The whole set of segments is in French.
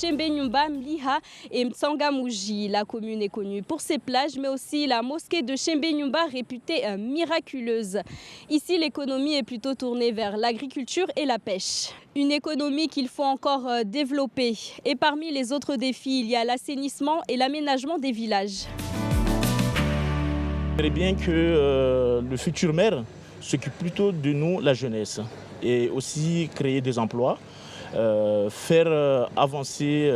Chembenyumba, Mliha et Mtsangamouji. La commune est connue pour ses plages, mais aussi la mosquée de Chembenyumba, réputée miraculeuse. Ici, l'économie est plutôt tournée vers l'agriculture et la pêche. Une économie qu'il faut encore développer. Et parmi les autres défis, il y a l'assainissement et l'aménagement des villages. J'aimerais bien que le futur maire s'occupe plutôt de nous, la jeunesse, et aussi créer des emplois. Faire avancer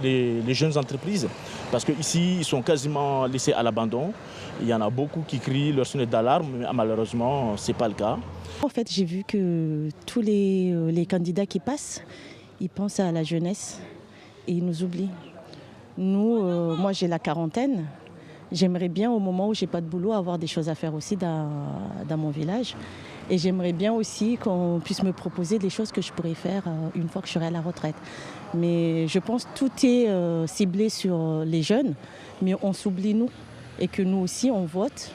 les jeunes entreprises parce qu'ici ils sont quasiment laissés à l'abandon. Il y en a beaucoup qui crient leur sonnette d'alarme, mais malheureusement ce n'est pas le cas. En fait, j'ai vu que tous les candidats qui passent, ils pensent à la jeunesse et ils nous oublient. Nous, moi j'ai la quarantaine, j'aimerais bien au moment où j'ai pas de boulot avoir des choses à faire aussi dans mon village. Et j'aimerais bien aussi qu'on puisse me proposer des choses que je pourrais faire une fois que je serai à la retraite. Mais je pense que tout est ciblé sur les jeunes, mais on s'oublie nous. Et que nous aussi, on vote,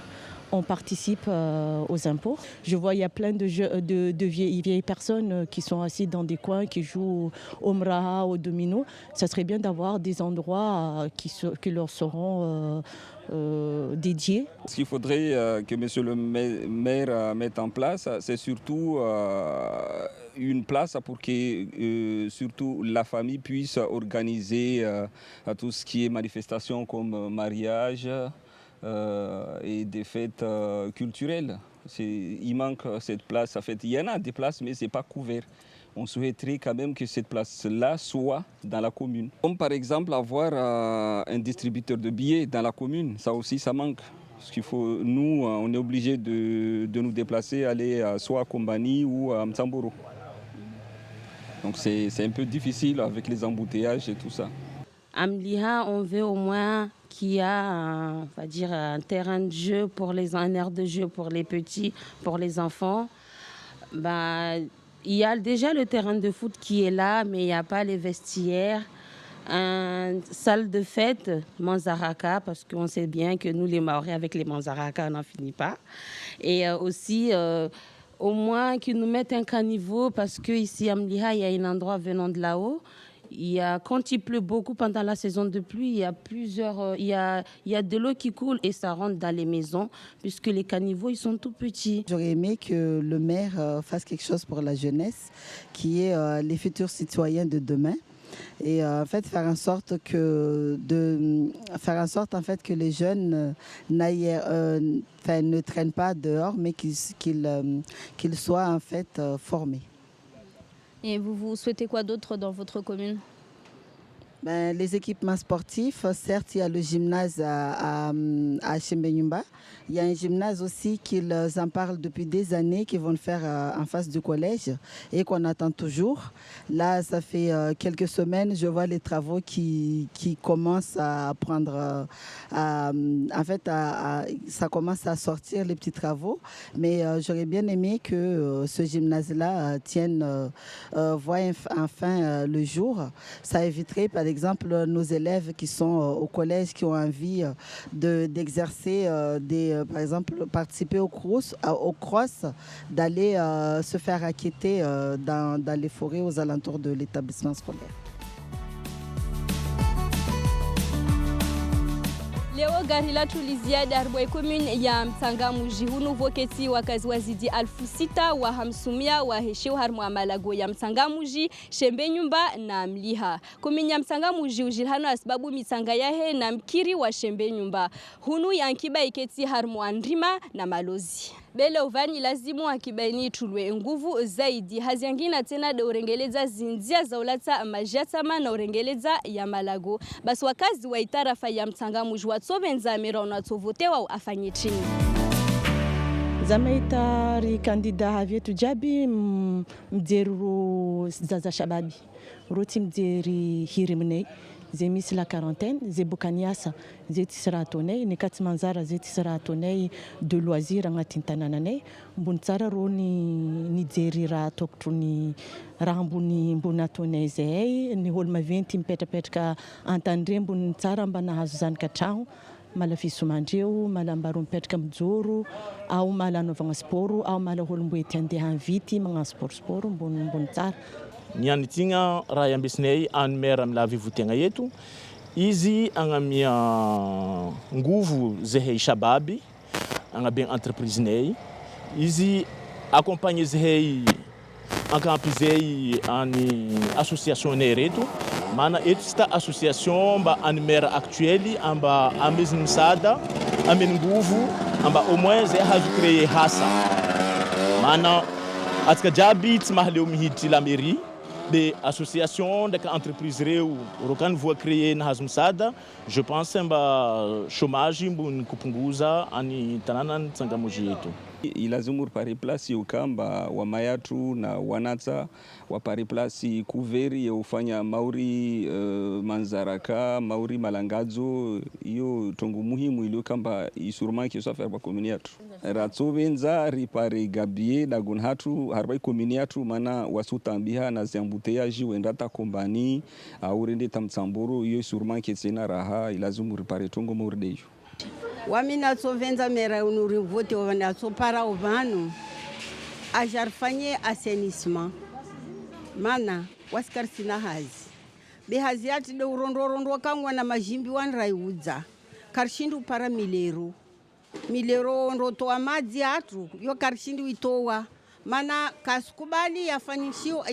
on participe aux impôts. Je vois il y a plein de vieilles personnes qui sont assises dans des coins, qui jouent au mraha, au domino. Ça serait bien d'avoir des endroits qui leur seront dédiés. Ce qu'il faudrait que monsieur le maire mette en place, c'est surtout une place pour que surtout la famille puisse organiser tout ce qui est manifestation comme mariage et des fêtes culturelles. Il manque cette place. En fait, il y en a des places, mais ce n'est pas couvert. On souhaiterait quand même que cette place-là soit dans la commune. Comme par exemple avoir un distributeur de billets dans la commune, ça aussi ça manque. Parce qu'il faut, nous, on est obligé de nous déplacer, aller soit à Kombani ou à Mtsamboro. Donc c'est un peu difficile avec les embouteillages et tout ça. À Mliha, on veut au moins qu'il y a un terrain de jeu, un aire de jeu pour les petits, pour les enfants. Il y a déjà le terrain de foot qui est là, mais il n'y a pas les vestiaires. Une salle de fête, Manzaraka, parce qu'on sait bien que nous, les Maoris, avec les Manzaraka, on n'en finit pas. Et aussi, au moins qu'ils nous mettent un caniveau, parce qu'ici à Mliha, il y a un endroit venant de là-haut. Quand il pleut beaucoup pendant la saison de pluie, il y a de l'eau qui coule et ça rentre dans les maisons puisque les caniveaux ils sont tout petits. J'aurais aimé que le maire fasse quelque chose pour la jeunesse, qui est les futurs citoyens de demain. Et en fait faire en sorte que les jeunes ne traînent pas dehors, mais qu'ils soient en fait formés. Et vous souhaitez quoi d'autre dans votre commune ? Les équipements sportifs, certes, il y a le gymnase à Chembenyumba. Il y a un gymnase aussi qu'ils en parlent depuis des années, qu'ils vont le faire en face du collège et qu'on attend toujours. Là, ça fait quelques semaines, je vois les travaux qui commencent à prendre... ça commence à sortir, les petits travaux. Mais j'aurais bien aimé que ce gymnase-là voie enfin le jour. Ça éviterait, par exemple, nos élèves qui sont au collège, qui ont envie d'exercer, par exemple, participer au cross, d'aller se faire acquitter dans les forêts aux alentours de l'établissement scolaire. Leo gari la tuliziada Arboe commune ya Mtsangamouji hunu voketi wakazi wazidi 6,000 wahamsumia wahesheu harmu amalago ya Mtsangamouji, Chembenyumba na Mliha. Commune ya Mtsangamouji ujilhano asbabu mitsanga yahe na mkiri wa Chembenyumba. Hunu yankiba iketi harmu andrima na malozi. Bele uvani lazimu akibaini tulwe nguvu zaidi. Haziangina tena de urengeleza zinzia za ulata majatama na urengeleza ya malago. Basi wakazi wa itarafa ya Mtsangamouji watsobenza mera unatovotewa afanye chini. Zamaitari kandida vyetu jabi mderu zaza shababi. Roti mderi hirimnei. Zemis la quarantaine, zebukaniasa, zetisratonei, nekatmanzara zetisratonei de loisir angatintanananei, mbuntsara roni jerira toktuni rambuni mbunatonei zay, ni holma 20 mipetrapetraka antandre mbun tsara mba nahazo zanaka tragno. Mala fisomandreo, mala mbaron mipetraka mijoro, ao mala anaovagna sport, ao mala olo mbo ety andeha vity magna sport mbon tsara. nianitinga raya mbesnei an mera mlavi vutenga yetu izi angamia nguvu zehei shababi angabem entreprise nei izi acompanhe zehei ankampizei ani association nei reto mana eto sta association mba an mera actuelle amba amesny misada amen nguvu amba au moins zay hazo créer hasa mana atsika jiaby tsy mahaleo mihiditry la mairie be association ndraiky entreprise reo rokany voa créer nahazo misada je pense mba chômage mbony kupunguza ani tanana ny Tsangamouji eto ilazimu ripare plasi ukamba wa mayatu na wanatsa wapare plasi kuveri ya ufanya mauri manzaraka mauri malangazo iyo tongu muhimu ilio kamba isurumaki usafer kwa komini yatu ratsovenza ripare gabie dagun hatu harbai komini yatu mana wasutambiha na ziambuteaji wendata kombani aurende tamtsamburu iyo isurumaki tsena raha ilazimu ripare tongu mauridejo wamina tsovenza mera unuri vote wana tsopara ovanu ajarfanye assainissement mana waskar sina hazi be hazi ati de urondo kangwa na majimbi wanraiudza karshindu para milero ndoto amadzi atu yo karshindu itowa mana kaskubali yafanyishio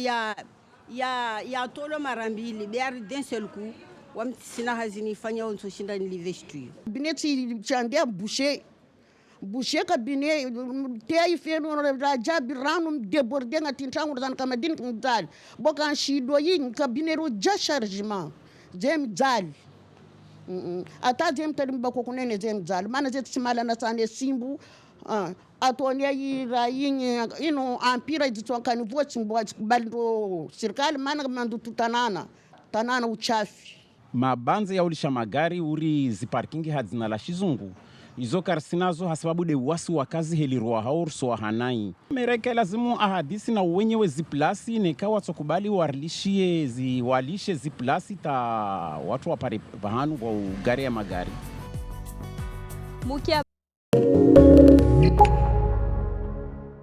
ya tolo marambili be ari d'un seul coup wamtisina hazini fanya onso shinda nilivestu bineti chandia boucher kabine tei feno rajabi ranu débordé ngati ntangu zan kamadin mdal bokan shido yin kabinero ja chargement jem dzal ata jem tarimba ko kunene jem dzal mana zet simala na sane simbu atonia yira yin ino ampira ditsoka ni vochi mbwa baldo serikali mana mandu tutanana uchafi mabanze ya ulisha magari uri ziparkingi hadzina la shizungu izo karsinazo hasababu de wasi wakazi helirwa haurso wa hanai mereke lazimu ahadisi na wenyewe ziplasi nekawa tsokubali walishe ziplasi ta watu wapare bahanu kwa ugari ya magari Mukia